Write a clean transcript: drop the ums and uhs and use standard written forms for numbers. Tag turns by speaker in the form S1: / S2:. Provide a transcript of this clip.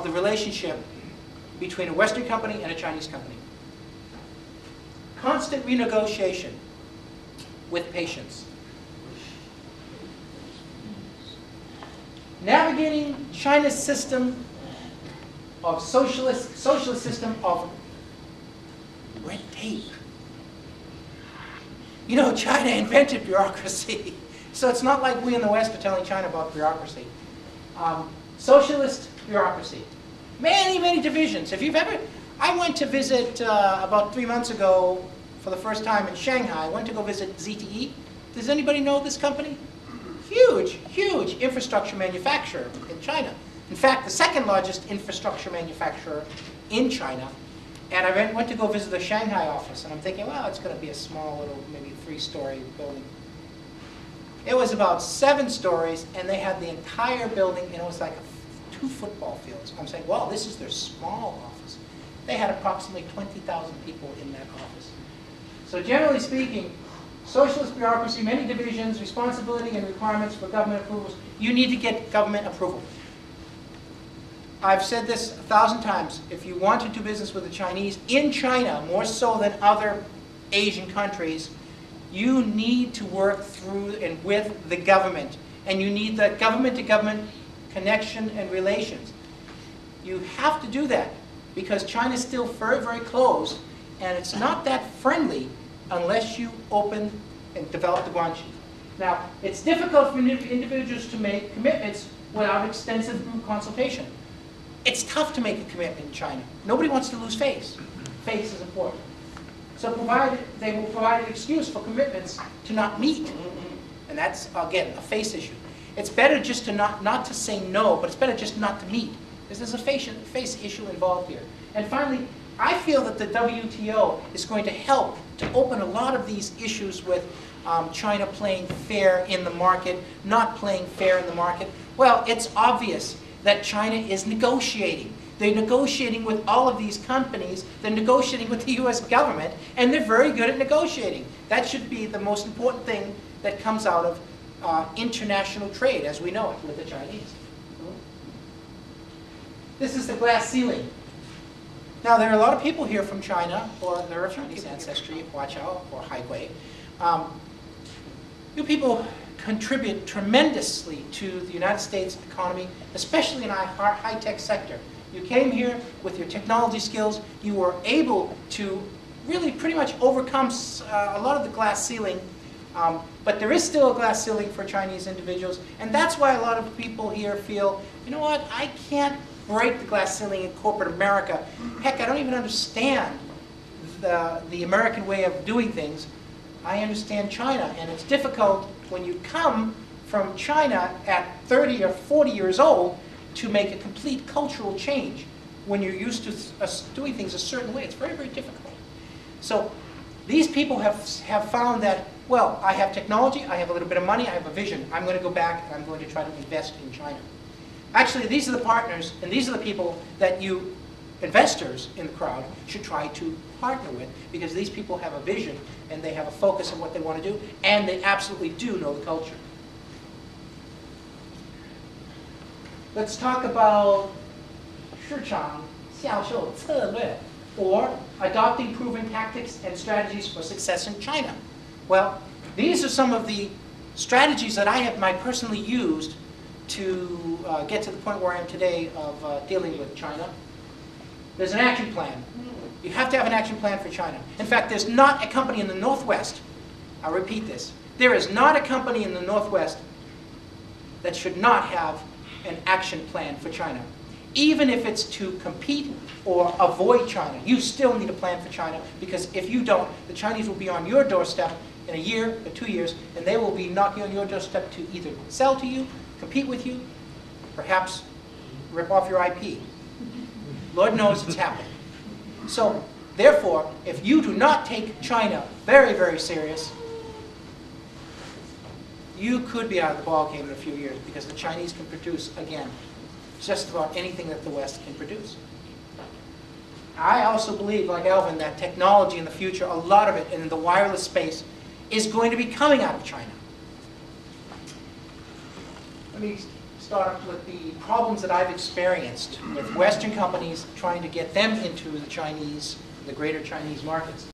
S1: the relationship between a Western company and a Chinese company. Constant renegotiation with patience. Navigating China's system of socialist system of red tape. You know, China invented bureaucracy. So it's not like we in the West are telling China about bureaucracy. Socialist bureaucracy. Many, many divisions. If you've ever, I went to visit about 3 months ago for the first time in Shanghai. I went to go visit ZTE. Does anybody know this company? Huge, huge infrastructure manufacturer in China. In fact, the second largest infrastructure manufacturer in China. And I went to go visit the Shanghai office, and I'm thinking, well, it's going to be a small little, maybe 3-story building. It was about 7 stories, and they had the entire building, and it was like 2 football fields. I'm saying, well, this is their small office. They had approximately 20,000 people in that office. So generally speaking, socialist bureaucracy, many divisions, responsibility and requirements for government approvals. You need to get government approval. I've said this 1,000 times. If you want to do business with the Chinese, in China, more so than other Asian countries, you need to work through and with the government. And you need that government-to-government connection and relations. You have to do that because China's still very, very closed, and it's not that friendly unless you open and develop the guanxi. Now, it's difficult for individuals to make commitments without extensive group consultation. It's tough to make a commitment in China. Nobody wants to lose face. Face is important. So they will provide an excuse for commitments to not meet. And that's, again, a face issue. It's better just to not to say no, but it's better just not to meet. Because there's a face issue involved here. And finally, I feel that the WTO is going to help to open a lot of these issues with China playing fair in the market, not playing fair in the market. Well, it's obvious that China is negotiating. They're negotiating with all of these companies. They're negotiating with the US government, and they're very good at negotiating. That should be the most important thing that comes out of international trade, as we know it, with the Chinese. This is the glass ceiling. Now, there are a lot of people here from China, or there are Chinese ancestry, Huaqiao or Haigui. You people contribute tremendously to the United States economy, especially in our high-tech sector. You came here with your technology skills. You were able to really pretty much overcome a lot of the glass ceiling. But there is still a glass ceiling for Chinese individuals. And that's why a lot of people here feel, you know what, I can't break the glass ceiling in corporate America. Heck, I don't even understand the American way of doing things. I understand China, and it's difficult when you come from China at 30 or 40 years old to make a complete cultural change when you're used to doing things a certain way. It's very, very difficult. So these people have found that, well, I have technology, I have a little bit of money, I have a vision. I'm going to go back and I'm going to try to invest in China. Actually, these are the partners, and these are the people that you, investors in the crowd, should try to partner with, because these people have a vision, and they have a focus on what they want to do, and they absolutely do know the culture. Let's talk about 市场销售策略, or adopting proven tactics and strategies for success in China. Well, these are some of the strategies that I have personally used to get to the point where I am today of dealing with China. There's an action plan. You have to have an action plan for China. In fact, there's not a company in the Northwest, I'll repeat this, there is not a company in the Northwest that should not have an action plan for China. Even if it's to compete or avoid China, you still need a plan for China, because if you don't, the Chinese will be on your doorstep in a year or 2 years, and they will be knocking on your doorstep to either sell to you, compete with you, perhaps rip off your IP. Lord knows it's happening. So, therefore, if you do not take China very, very serious, you could be out of the ballgame in a few years, because the Chinese can produce, again, just about anything that the West can produce. I also believe, like Alvin, that technology in the future, a lot of it in the wireless space, is going to be coming out of China. Let me startups with the problems that I've experienced with Western companies trying to get them into the greater Chinese markets.